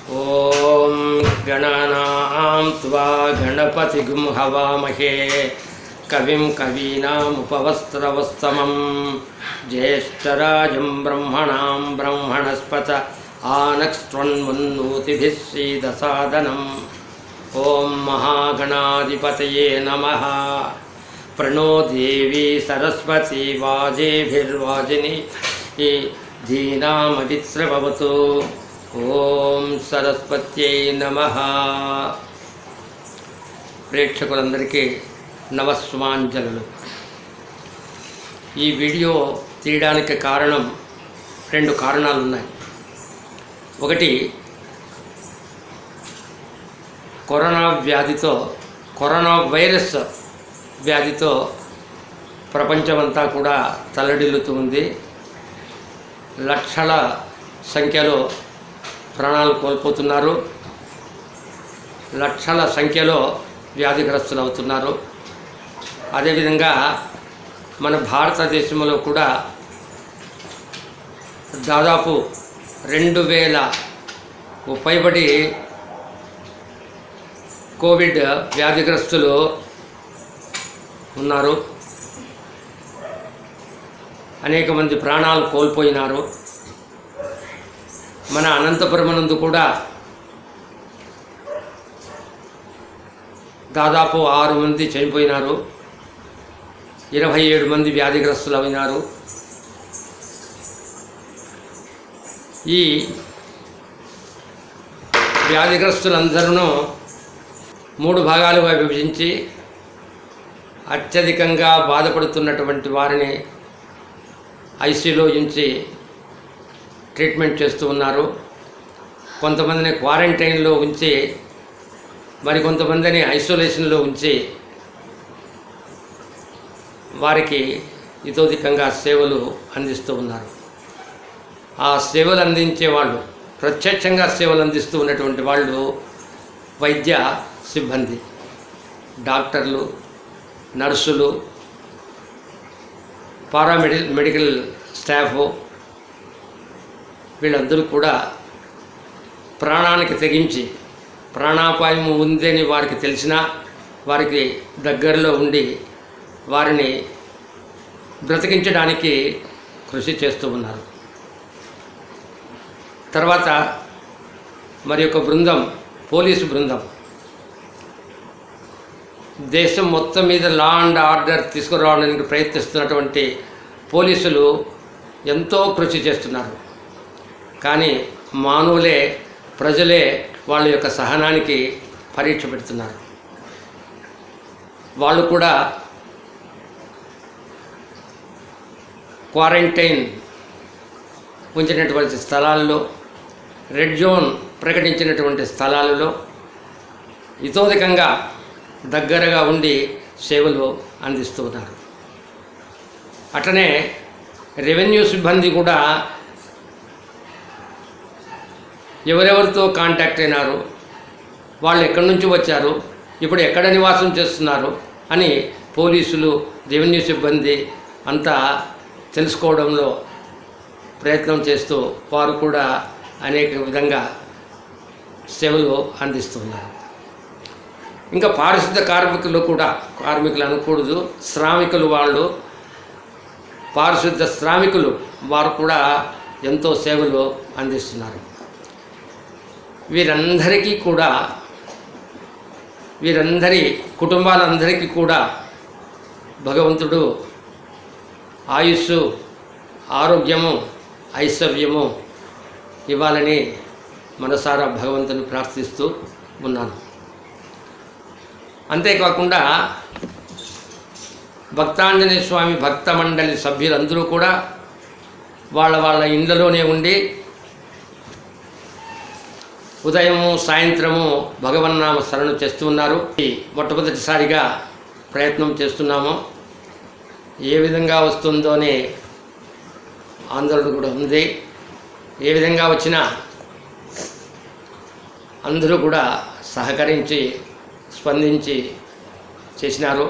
ओम गणानां त्वा गणपतिगुं हवामहे कविं कवीनामुपवस्त्रवस्तमं ज्येष्ठराजं ब्रह्मणां ब्रह्मणस्पत आनक्स्त्वन्मुन्नोतिभिः सीदसादनम् ओम महागणाधिपतये नमः। प्रणो देवी सरस्वती वाजेभिर्वाजिनी धीनामवित्रभवतु। ओम सरस्वत्यै नमः। ప్రేక్షకులందరికీ నమస్సుమాంజలులు। ఈ వీడియో తీయడానికి కారణం రెండు కారణాలు ఉన్నాయి। ఒకటి కరోనా వైరస్ వ్యాధితో ప్రపంచమంతా కూడా తల్లడిల్లుతుంది। లక్షల సంఖ్యలో ప్రాణాలు కోల్పోతున్నారు, లక్షల సంఖ్యలో వ్యాధిగ్రస్తులు అవుతున్నారు। అదేవిధంగా మన భారతదేశంలో కూడా దాదాపు 2000 పైబడి కోవిడ్ వ్యాధిగ్రస్తులు ఉన్నారు। అనేక మంది ప్రాణాలు కోల్పోయినారు। మన అనంతపురం నందు కూడా దాదాపు 6 మంది చనిపోయినారు, 27 మంది వ్యాధిగ్రస్తులు అయినారు। ఈ వ్యాధిగ్రస్తులందరూ 3 భాగాలుగా విభజించి అత్యధికంగా బాధపడుతున్నటువంటి వారిని ఐసీయూలో ఉంచి ట్రీట్మెంట్ చేస్తూ ఉన్నారు। కొంతమందిని క్వారంటైన్లో ఉంచి మరికొంతమందిని ఐసోలేషన్లో ఉంచి వారికి ఇతోధికంగా సేవలు అందిస్తూ ఉన్నారు। ఆ సేవలు అందించే వాళ్ళు, ప్రత్యక్షంగా సేవలు అందిస్తూ ఉన్నటువంటి వాళ్ళు వైద్య సిబ్బంది, డాక్టర్లు, నర్సులు, మెడికల్ స్టాఫ్, వీళ్ళందరూ కూడా ప్రాణానికి తెగించి ప్రాణాపాయం ఉందని వారికి తెలిసినా వారికి దగ్గరలో ఉండి వారిని బ్రతికించడానికి కృషి చేస్తూ ఉన్నారు। తర్వాత మరి ఒక బృందం, పోలీసు బృందం, దేశం మొత్తం మీద లా అండ్ ఆర్డర్ తీసుకురావడానికి ప్రయత్నిస్తున్నటువంటి పోలీసులు ఎంతో కృషి చేస్తున్నారు। కానీ మానవులే, ప్రజలే వాళ్ళ యొక్క సహనానికి పరీక్ష పెడుతున్నారు। వాళ్ళు కూడా క్వారంటైన్ ఉంచినటువంటి స్థలాల్లో, రెడ్ జోన్ ప్రకటించినటువంటి స్థలాలలో ఇతోధికంగా దగ్గరగా ఉండి సేవలు అందిస్తూ ఉన్నారు। అట్లనే రెవెన్యూ సిబ్బంది కూడా ఎవరెవరితో కాంటాక్ట్ అయినారు, వాళ్ళు ఎక్కడి నుంచి వచ్చారు, ఇప్పుడు ఎక్కడ నివాసం చేస్తున్నారు అని పోలీసులు, రెవెన్యూ సిబ్బంది అంతా తెలుసుకోవడంలో ప్రయత్నం చేస్తూ వారు కూడా అనేక విధంగా సేవలు అందిస్తున్నారు। ఇంకా పారిశుద్ధ కార్మికులు కూడా, కార్మికులు అనకూడదు, శ్రామికులు, వాళ్ళు పారిశుద్ధ శ్రామికులు, వారు కూడా ఎంతో సేవలు అందిస్తున్నారు। వీరందరికీ కూడా, వీరందరి కుటుంబాలందరికీ కూడా భగవంతుడు ఆయుస్సు, ఆరోగ్యము, ఐశ్వర్యము ఇవ్వాలని మనసారా భగవంతుని ప్రార్థిస్తూ ఉన్నాను। అంతేకాకుండా భక్తాంజనేయ స్వామి భక్త మండలి సభ్యులందరూ కూడా వాళ్ళ వాళ్ళ ఇండ్లలోనే ఉండి ఉదయము సాయంత్రము భగవన్నామ శరణు చేస్తూ ఉన్నారు। మొట్టమొదటిసారిగా ప్రయత్నం చేస్తున్నాము, ఏ విధంగా వస్తుందో అనే ఆందోళన కూడా ఉంది। ఏ విధంగా వచ్చినా అందరూ కూడా సహకరించి స్పందించి చేసినారు।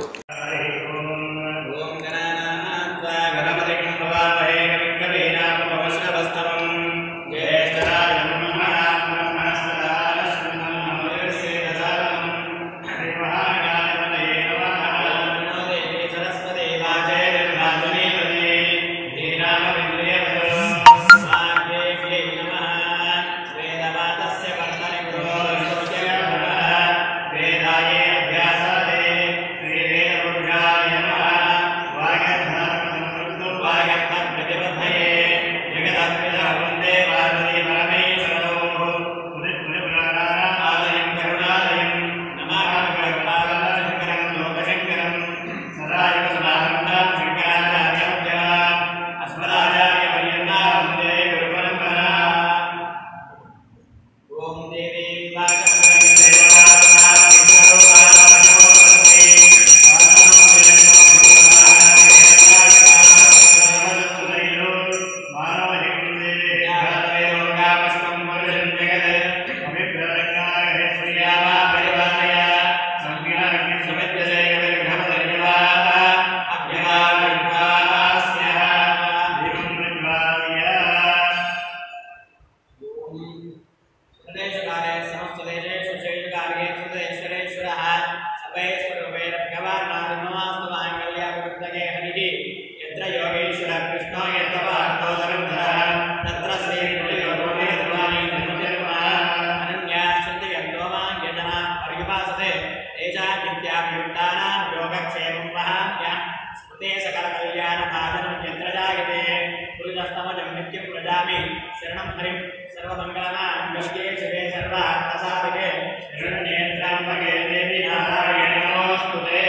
नित्यं व्रजामि शरणं हरिं सर्वमङ्गलमाङ्गल्ये शिवे सर्वार्थसाधिके शरणनेत्राम्बके देवी नारायणे नमोऽस्तुते।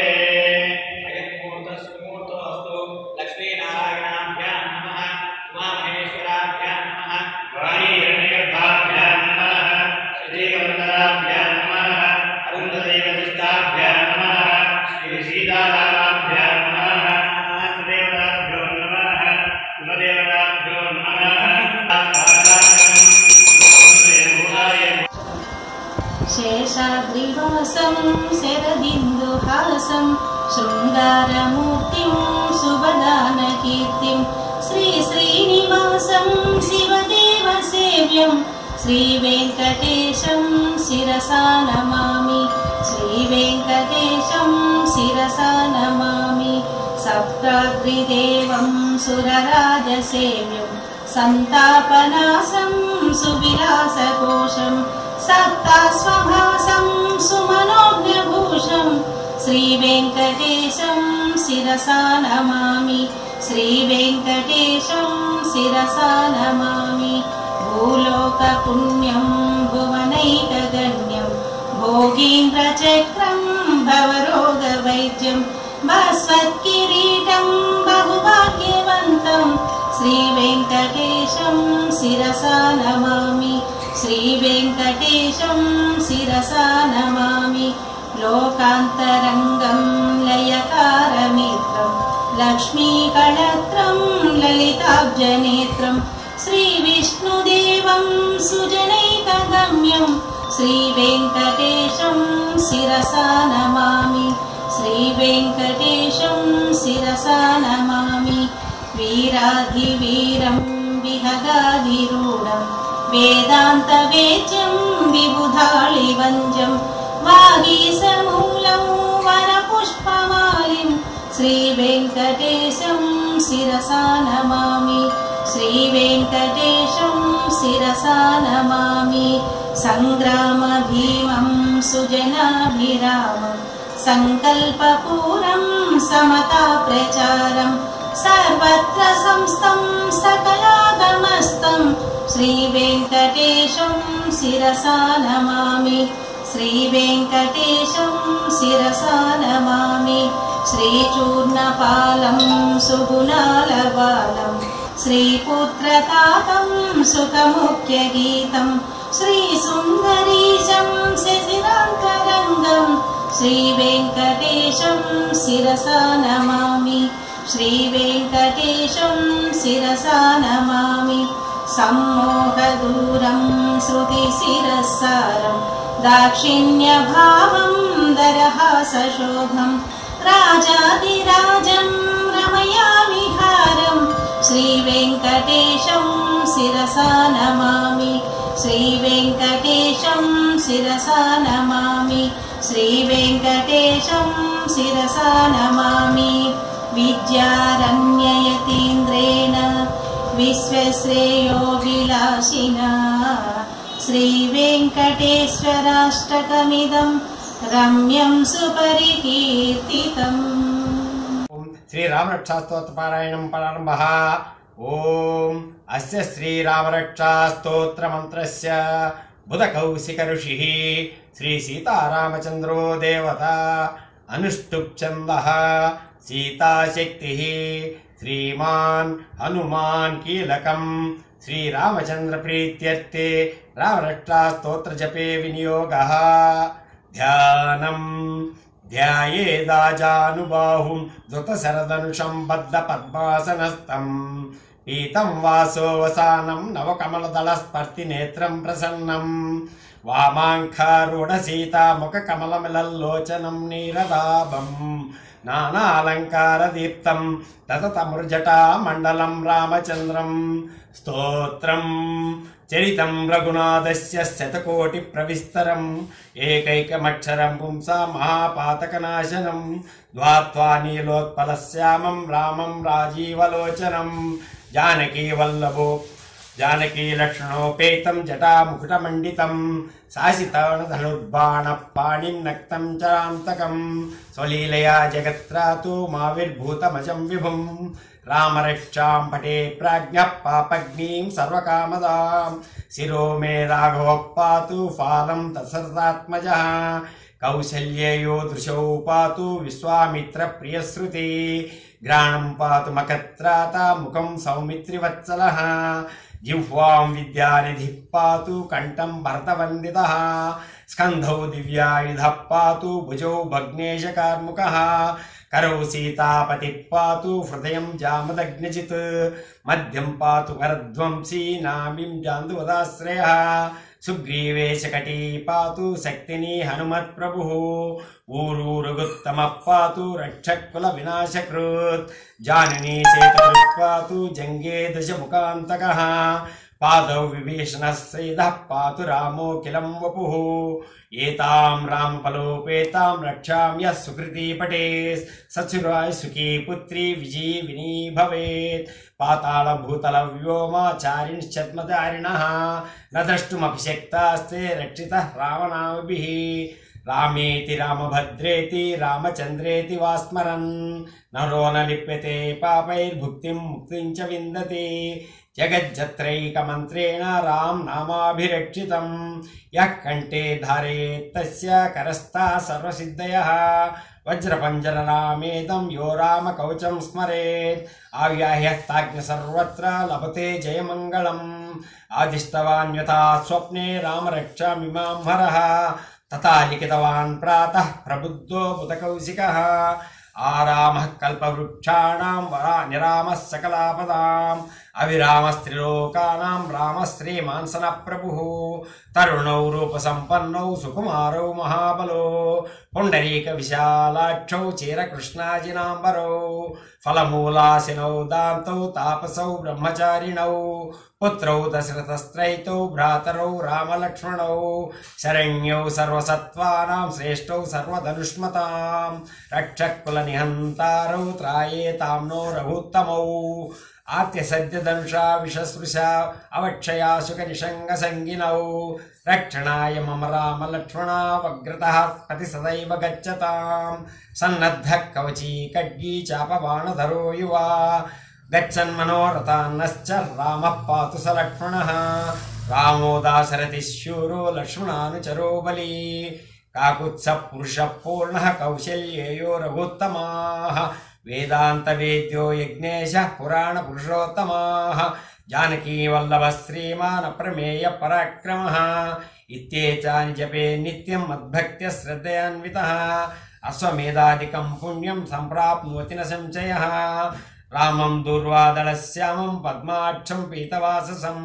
अयन्मूर्तस्मुहूर्तोऽस्तु लक्ष्मीनारायणाभ्यां नमः उमामहेश्वराभ्यां नमः वाणीरण्यगर्भाभ्यां नमः श्रीवरदराभ्यां नमः अरुन्धदेवतिष्ठाभ्यां नमः श्रीसीतारामाभ्यां नमः देवताभ्यो नमः कुलदेवताभ्यो नमः। शेषाद्रिवासं शरदिन्दुहासं शृङ्गारमूर्तिं सुभदानकीर्तिं श्रीश्रीनिवासं शिवदेवसेव्यं श्रीवेङ्कटेशं शिरसा नमामि श्रीवेङ्कटेशं शिरसा नमामि। सप्ताद्रिदेवं सुरराजसेव्यं सन्तापनासं सुविलासकोशं सप्तास्वभासं सुमनोज्ञभूषं श्रीवेङ्कटेशं शिरसा नमामि श्रीवेङ्कटेशं शिरसा नमामि। भूलोकपुण्यं भुवनैकगण्यं भोगीन्द्रचक्रं भवरोगवैद्यं भास्वत्किरीटं बहुभाग्यवन्तं श्रीवेङ्कटेशं शिरसा नमामि श्रीवेङ्कटेशं शिरसा नमामि। लोकान्तरङ्गं लयकारमित्रं लक्ष्मीकळत्रं ललिताब्जनेत्रं श्रीविष्णुदेवं सुजनैकगम्यं श्रीवेङ्कटेशं शिरसा नमामि श्रीवेङ्कटेशं शिरसा नमामि। वीराधिवीरं विहगाधिरूढं वेदान्तवेद्यं विबुधाळिवञ्जं वागीसमूलं वनपुष्पमालिं श्रीवेङ्कटेशं शिरसा नमामि श्रीवेङ्कटेशं शिरसा नमामि। सङ्ग्रामभीमं सुजनाभिरामं सङ्कल्पपूरं समताप्रचारं सर्वत्र संस्थं सकलागमस्तं श्रीवेङ्कटेशं शिरसा नमामि श्रीवेङ्कटेशं शिरसा नमामि। श्रीचूर्णपालं सुगुणालबालं श्रीपुत्रतातं सुखमुख्यगीतं श्रीसुन्दरीशं शशिरान्तरङ्गं श्रीवेङ्कटेशं शिरसा नमामि श्रीवेङ्कटेशं शिरसा नमामि। सम्मोहदूरं श्रुतिशिरस्सारं दाक्षिण्यभावं दरहासशोभं राजाधिराजं रमयामिहारं श्रीवेङ्कटेशं शिरसा नमामि श्रीवेङ्कटेशं शिरसा नमामि श्रीवेङ्कटेशं शिरसा नमामि। विद्यारण्ययतीन्द्रेण विश्वश्रेयोभिलाषिना श्रीवेङ्कटेश्वराष्टकमिदं रम्यं सुपरिकीर्तितम्। श्रीरामरक्षास्तोत्रपारायणं प्रारम्भः। ओम अस्य श्रीरामरक्षास्तोत्रमन्त्रस्य बुधकौशिकऋषिः श्रीसीतारामचन्द्रो देवता अनुष्टुप्छन्दः सीताशक्तिः श्रीमान् हनुमान् कीलकं श्रीरामचन्द्रप्रीत्यर्थे रामरक्षास्तोत्रजपे विनियोगः। ध्यानं ध्यायेदाजानुबाहुं धृतशरधनुषं बद्धपद्मासनस्थं पीतं वासोवसानं नवकमलदलस्पर्तिनेत्रं प्रसन्नं वामाङ्खारूढसीतामुखकमलमिलल्लोचनं नीरदाभं नानालङ्कारदीप्तं तततमृजटामण्डलं रामचन्द्रं स्तोत्रं चरितं रघुनाथस्य शतकोटिप्रविस्तरम् एकैकमक्षरं पुंसा महापातकनाशनं द्वात्वा नीलोत्पलश्यामं रामं राजीवलोचनं जानकीवल्लभो जानकीलक्ष्मणोपेतं जटामुकुटमण्डितं शासितधनुर्बाणपाणिन्नक्तं चरान्तकं स्वलीलया जगत्रातु माविर्भूतमजं विभुं రామరక్షాం పటే ప్రాజ్ఞః పాపగ్నిం సర్వకామదాం శిరో మే రాఘవః పాతు ఫాలం దశరథాత్మజः కౌసల్యేయో దృశౌ పాతు విశ్వామిత్ర ప్రియశ్రుతి గ్రాణం పాతు మకత్రాత ముఖం సౌమిత్రివత్సలः జిహ్వాం విద్యానిధిః పాతు కంఠం భరతవందితः స్కంధౌ దివ్యాయుధః పాతు భుజౌ భగ్నేశకార్ముకः करौ सीतापतिः पातु हृदयं जामदग्निजित् मध्यं पातु करध्वंसी नाभिं जान्दुवदाश्रयः सुग्रीवेशकटी पातु शक्तिनी हनुमत्प्रभुः ऊरूरुगुत्तमः पातु रक्षकुलविनाशकृत् जाननी सेतकृत् पातु जङ्गे दशमुखान्तकः पादौ विभीषणः सैदः पातु रामोऽखिलं वपुः एतां रामफलोपेतां रक्षां यः सुकृती पठेत् सचुराय सुखी पुत्री विजीविनी भवेत् पातालभूतलव्योमाचारिणश्चत्मधारिणः न द्रष्टुमपि शक्तास्ते रक्षितः रामनामभिः रामेति रामभद्रेति रामचन्द्रेति वा स्मरन् नरो न लिप्यते पापैर्भुक्तिं मुक्तिं च विन्दति जगज्जत्रैकमन्त्रेण राम नामाभिरक्षितं यः कण्ठे धारयेत् तस्य करस्थः सर्वसिद्धयः वज्रपञ्जररामेदं यो रामकवचं स्मरेत् आव्याह्यस्ताज्ञ सर्वत्र लभते जयमङ्गलम् आदिष्टवान् यथा स्वप्ने रामरक्षामिमां हरः तथा लिखितवान् प्रातः प्रबुद्धो बुधकौशिकः आरामः कल्पवृक्षाणां वरा निरामः सकलापदाम् अविरामस्त्रिलोकानां रामः श्रीमान्सनः प्रभुः तरुणौ रूपसम्पन्नौ सुकुमारौ महाबलो पुण्डरीकविशालाक्षौ चीरकृष्णाजिनाम्बरौ फलमूलासिनौ दान्तौ तापसौ ब्रह्मचारिणौ पुत्रौ दशरथस्त्रैतौ भ्रातरौ रामलक्ष्मणौ शरण्यौ सर्वसत्त्वानां श्रेष्ठौ सर्वधनुष्मतां रक्षकुलनिहन्तारौ त्रायेतां नो रघुत्तमौ आत्यसद्यधनुषा विषस्पृशा अवक्षया सुखनिषङ्गसङ्गिनौ रक्षणाय मम राम लक्ष्मणा वग्रतः पति सदैव गच्छतां सन्नद्धः कवची खड्गी चापबाणधरो युवा गच्छन्मनोरथान्नश्च रामः पातु स लक्ष्मणः रामो दाशरथिः शूरो लक्ष्मणानुचरो बली काकुत्सः पुरुषः पूर्णः कौशल्येयो रघुत्तमाः वेदान्तवेद्यो यज्ञेशः पुराणपुरुषोत्तमाः जानकी वल्लभः श्रीमान् अप्रमेयः पराक्रमः इत्येतानि जपे नित्यं मद्भक्त्या श्रद्धयान्वितः अश्वमेधादिकं पुण्यं सम्प्राप्नोति न संशयः रामं दूर्वादलश्यामं पद्माक्षं पीतवाससं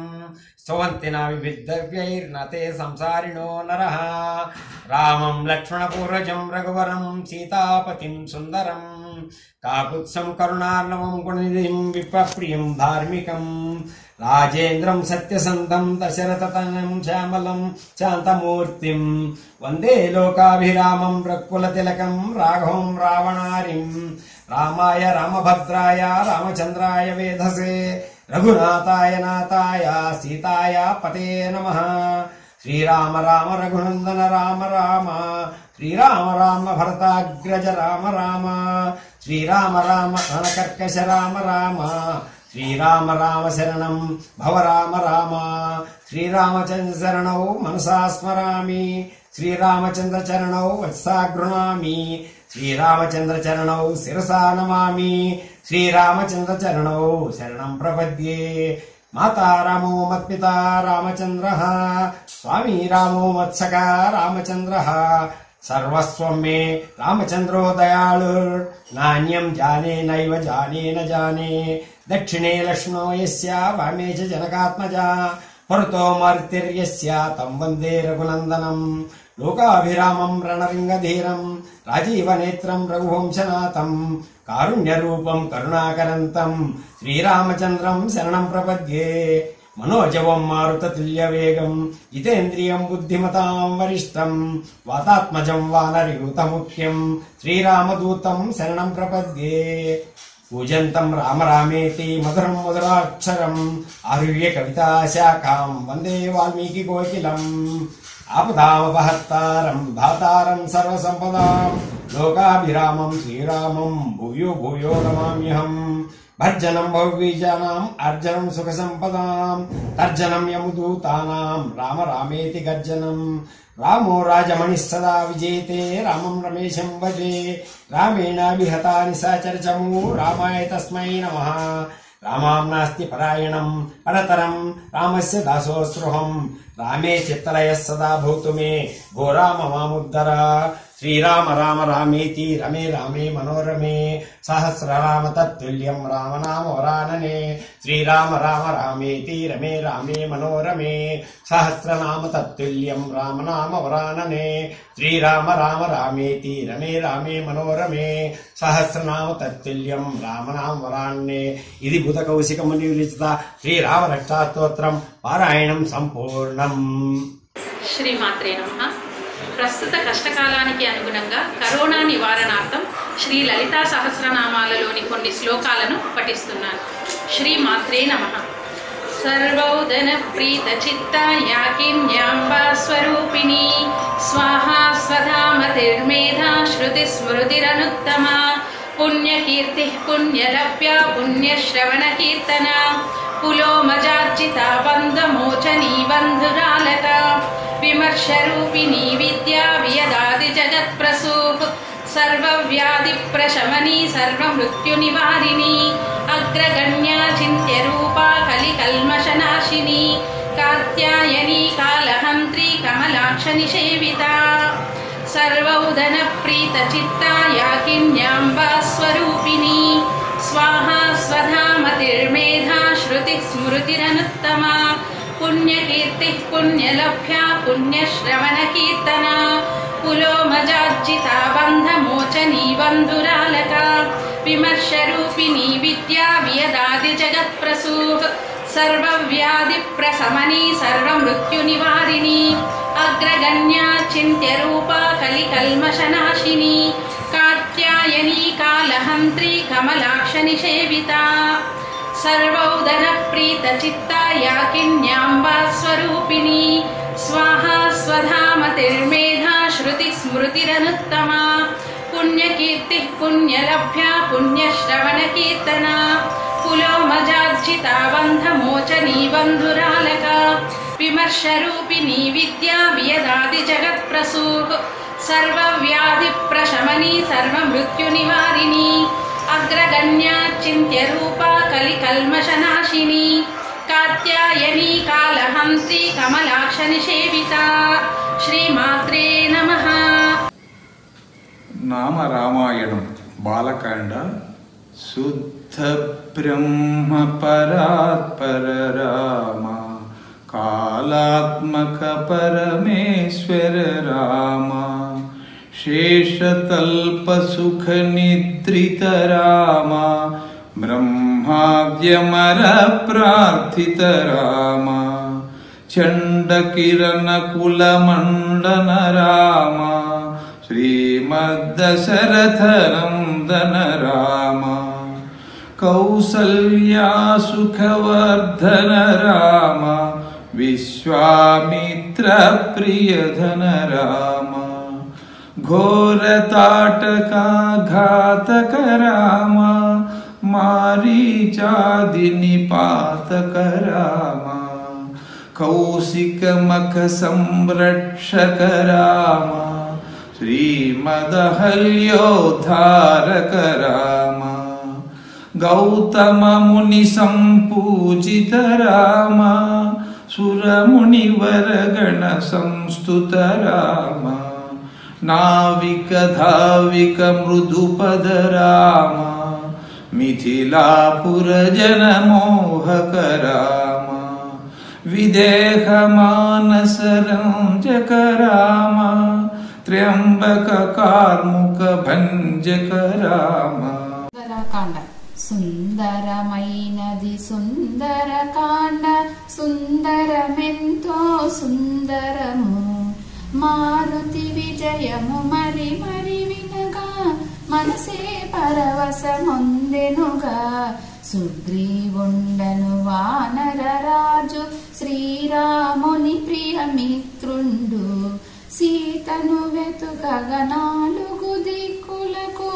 स्तुवन्ति विविद्धव्यैर्नते संसारिणो नरः रामं लक्ष्मणपूर्वजं रघुवरं सीतापतिं सुन्दरं काकुत्सं करुणार्णवं गुणनिधिं विप्रप्रियं धार्मिकं राजेन्द्रं सत्यसन्धं दशरथतनं श्यामलं शान्तमूर्तिं वन्दे लोकाभिरामं रघुकुलतिलकं राघवं रावणारिं रामाय रामभद्राय रामचन्द्राय वेधसे रघुनाथाय नाथाय सीताय पते नमः श्रीराम राम रघुनन्दन राम राम श्रीराम राम भरताग्रज राम राम श्रीराम राम रणकर्कश राम राम श्रीराम राम शरणं भव राम राम श्रीरामचन्द्र शरणौ मनसा स्मरामि श्रीरामचन्द्र चरणौ वत्सा गृह्णामि श्रीरामचन्द्र चरणौ शिरसा नमामि श्रीरामचन्द्र चरणौ शरणं प्रपद्ये माता रामो मत्पिता रामचन्द्रः स्वामी रामो मत्सखा रामचन्द्रः सर्वस्वं मे रामचन्द्रो दयालुर्नान्यं जाने नैव जाने न जाने दक्षिणे लक्ष्मणो यस्य वामे च जनकात्मजा पुरतो मारुतिर्यस्य तं वन्दे रघुनन्दनं लोकाभिरामं रणरिङ्गधीरं राजीवनेत्रं रघुवंशनाथं कारुण्यरूपं करुणाकरन्तं श्रीरामचन्द्रं शरणं प्रपद्ये मनोजवं मारुततुल्यवेगं जितेन्द्रियं बुद्धिमतां वरिष्ठं वातात्मजं वानरयूतमुख्यं श्रीरामदूतं शरणं प्रपद्ये पूजन्तं राम रामेति मधुरं मधुराक्षरम् आरुह्य कविताशाखां वन्दे वाल्मीकिकोकिलम् आपदामपहर्तारं धातारं सर्वसम्पदां लोकाभिरामं श्रीरामं भूयो भूयो नमाम्यहम् భర్జనం భవ్యజానాం అర్జనం సుఖ సంపదాం తర్జనం యముదూతానాం రామ రామేతి గర్జనం రామో రాజమణి సదా విజేతే రామం రమేశం భజే రామేణాభిహతాని సచర్చము రామాయ తస్మై నమః రామాం నాస్తి పరాయణం పరతరం రామస్య దాసోస్పృహం రామే చిత్తలయ సదా భూతు మే గో రామ మాముద్ధర శ్రీరామ రామ రామేతి రమే రామే మనోరమే సహస్రనామ తత్తుల్యం రామనామ వరాననే శ్రీరామ రామ రామేతి రమే రామే మనోరమే సహస్రనామ తత్తుల్యం రామనామ వరాననే శ్రీరామ రామ రామేతి రమే రామే మనోరమే సహస్రనామ తత్తుల్యం రామనామ వరాన్నే. ఇది బుధ కౌశిక ముని విరచిత శ్రీరామ రక్షాస్తోత్రం పారాయణం సంపూర్ణం. శ్రీమాత్రే నమః. ప్రస్తుత కష్టకాలానికి అనుగుణంగా కరోనా నివారణార్థం శ్రీ లలితా సహస్రనామాలలోని కొన్ని శ్లోకాలను పఠిస్తున్నాను. శ్రీమాత్రే నమః. సర్వౌదన ప్రీత చిత్త యాకిన్యాంబా స్వరూపిణి స్వాహా స్వధామతిర్మేధా శృతి స్మృతిరనుత్తమా పుణ్యకీర్తి పుణ్యలభ్య పుణ్యశ్రవణ కీర్తన పులోమజార్జిత బంధమోచనీ బంధురాలక విమర్శరూపిణీ విద్యా వియదాది జగత్ప్రసూః సర్వవ్యాధి ప్రశమనీ సర్వమృత్యునివారిణి అగ్రగణ్యా చింత్యరూపా కలికల్మషనాశిని కాత్యాయనీ కాలహంత్రీ కమలాక్ష నిషేవితా సర్వౌదన ప్రీత చిత్తా యాకిన్యాంబా స్వరూపిణి స్వాహా స్వధామతిర్మేధా శృతి స్మృతిరనుత్తమా పుణ్యకీర్తి పుణ్యలభ్యా పుణ్యశ్రవణ కీర్తన పులోమజార్జిత బంధమోచనీ బంధురాలక విమర్శరూపిణీ విద్యా వియదాది జగత్ప్రసూః సర్వవ్యాధి ప్రశమనీ సర్వమృత్యునివారిణి అగ్రగణ్యా చింత్యరూపా కలికల్మషనాశిని కాత్యాయనీ కాలహంత్రీ కమలాక్ష నిషేవితా సర్వౌదన ప్రీత చిత్తా యాకిన్యాంబా స్వరూపిణి స్వాహా స్వధామతిర్మేధా శృతి స్మృతిరనుత్తమా పుణ్యకీర్తి పుణ్యలభ్యా పుణ్యశ్రవణ కీర్తన పులోమజార్జిత బంధమోచనీ బంధురాలక విమర్శరూపిణీ విద్యా వియదాది జగత్ప్రసూః సర్వవ్యాధి ప్రశమనీ సర్వమృత్యునివారిణి అగ్రగణ్యా చింత్యరూపా కలికల్మషనాశిని కాత్యాయనీ కాలహంత్రీ కమలాక్ష నిషేవితా. శ్రీమాత్రే నమః. నామ రామాయణం బాలకాండ. శుద్ధ బ్రహ్మ పరాత్పర రామ కాలాత్మక పరమేశ్వర రామ శేషతల్ప సుఖ నిద్రిత రామ బ్రహ్మాద్యమర ప్రార్థిత రామ చండకిరణ కుల మండన రామ శ్రీమద్దశరథ నందన రామ కౌసల్యా సుఖవర్ధన రామ విశ్వామిత్ర ప్రియధన రామ ఘోరతాటకా ఘాతక రామ మారీచాది నిపాతక రామ కౌశికమఖ సంరక్షక రామ శ్రీమదహల్యోద్ధారక రామ గౌతమ ముని సంపూజిత రామ సురమునివరగణ సంస్తుత రామ నావిక ధావిక మృదుపద రామ మిథిలాపుర జనమోహక రామ విదేహ మానస రంజక రామ త్ర్యంబక కార్ముక భంజక రామ. సుందరకాండ. సుందరమైనది సుందరకాండ సుందరమెంతో సుందరము మారుతి విజయము మరి మరి వినగా మనసే పరవశమొందెనుగా సుగ్రీవుండను వానర రాజు శ్రీరాముని ప్రియమిత్రుండు సీతను వెతుకగా 4 దిక్కులకు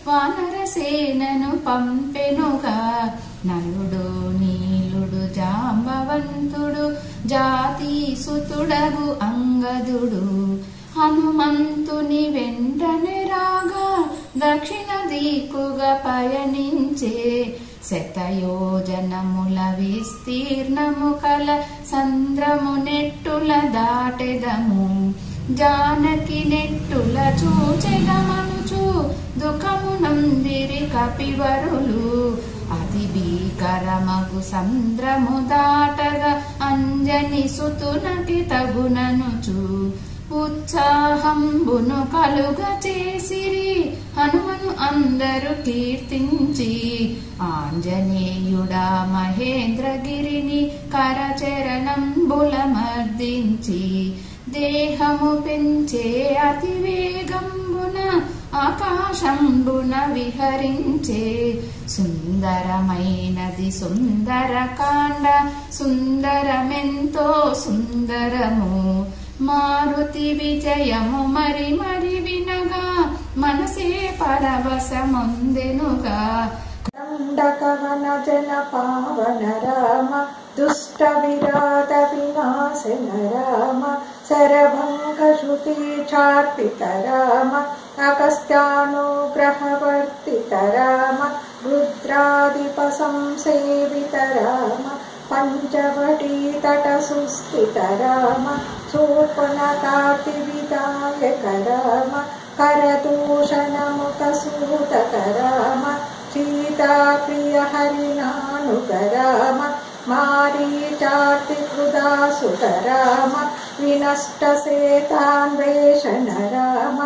వానరసేనను పంపెనుగా. నలుడు నీలుడు జాంబవంతుడు జాతీసుతుడగు అంగదుడు హనుమంతుని వెంటనే రాగా దక్షిణ దిక్కుగా పయనించే. శతయోజనముల విస్తీర్ణము కల సంద్రము నెట్టుల దాటెదము. జానకి నెట్టుల చూచెదమనుచు దుఃఖమునందిరి కపివరులు. అతి భీకరమగు సంద్రము దాటగా అంజని సుతునకి తగుననుచు ఉత్సాహంబును కలుగ చేసిరి. హనుమను అందరూ కీర్తించి ఆంజనేయుడా మహేంద్రగిరిని కరచరణంబుల మర్దించి దేహము పెంచే అతివేగంబున ఆకాశంబున విహరించే. సుందరమైనది సుందరకాండ సుందరమెంతో సుందరము. మారుతి విజయము మరి మరి వినగా మనసే పరవశమొందెనుగా. దండకవన జన పావన రామ దుష్ట విరాత వినాశన రామ శరభంగ శృతి చార్పిత రామ అగస్త్యానుగ్రహవర్తిత రామ రుద్రాదిప సంసేవిత రామ పంచవటీ తట సుస్థిత రామ శూర్పణఖాతి విదాయక రామ కరదూషణముఖ సూతక రామ సీతాప్రియ హరినానుక రామ మారీచార్తి కృదాసుత రామ వినష్ట సేతాన్వేషణ రామ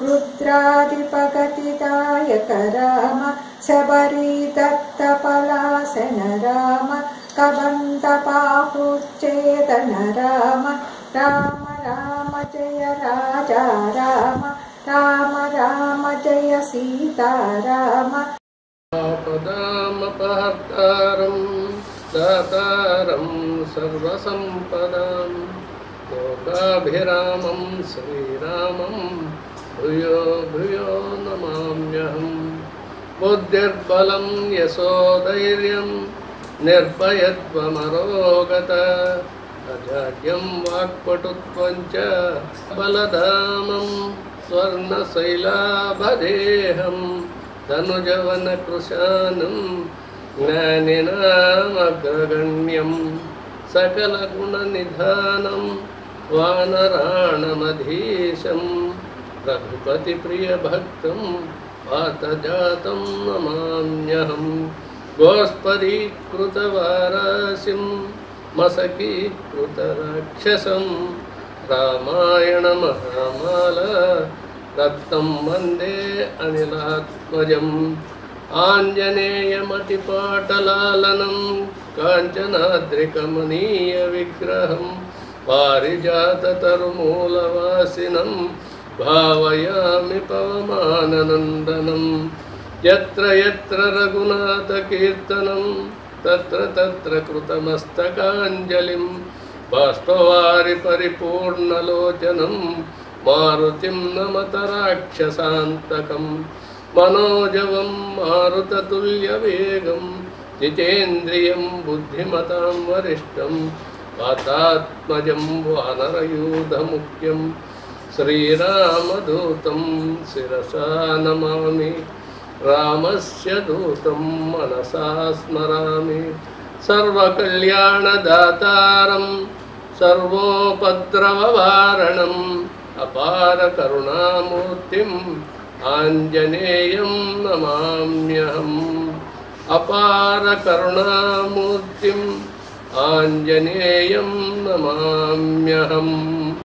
రుద్రాదిపగతిదాయక రామ శబరీ దత్త పలాసన రామ కబంత పాహుచ్ఛేదన రామ రామ రామ జయ రాజా రామ రామ రామ జయ సీతారామ. పదామపహర్తారం దాతారం సర్వసంపదాం లోకాభిరామం శ్రీరామం భూయో భూయో నమామ్యహం. బుద్ధిర్బలం యశోధైర్యం నిర్భయత్వమరోగత అజాడ్యం వాక్పటుత్వం చ బలధామం స్వర్ణశైలాభదేహం ధనుజవన కృశానం జ్ఞానినామగ్రగణ్యం సకలగుణనిధానం వానరాణమధీశం రఘుపతి ప్రియభక్తం పాతజాతం నమామ్యహం. గోస్పదీకృతవారాసిం మసకీకృతరాక్షసం రామాయణ మహామాల రక్తం వందే అనిలాత్మజం. ఆంజనేయమతిపాటలాలనం కాంచనాద్రికమనీయ విగ్రహం పారిజాతతరుమూలవాసినం భావయామి పవమాననందనం. యత్ర యత్ర రఘునాథకీర్తనం తత్ర తత్ర కృతమస్తకాంజలిం బాష్పవారి పరిపూర్ణలోచనం మారుతిం నమత రాక్షసాంతకం. మనోజవం మారుతతుల్యవేగం జితేంద్రియం బుద్ధిమతాం వరిష్టం వాతాత్మజం వానరయూధముఖ్యం శ్రీరామదూతం శిరసా నమామి. రామస్య దూతం మనసా స్మరామి. సర్వకళ్యాణదాతారం సర్వోపద్రవవారణం అపార కరుణామూర్తిం ఆంజనేయం నమామ్యహం. అపార కరుణామూర్తిం ఆంజనేయం నమామ్యహం.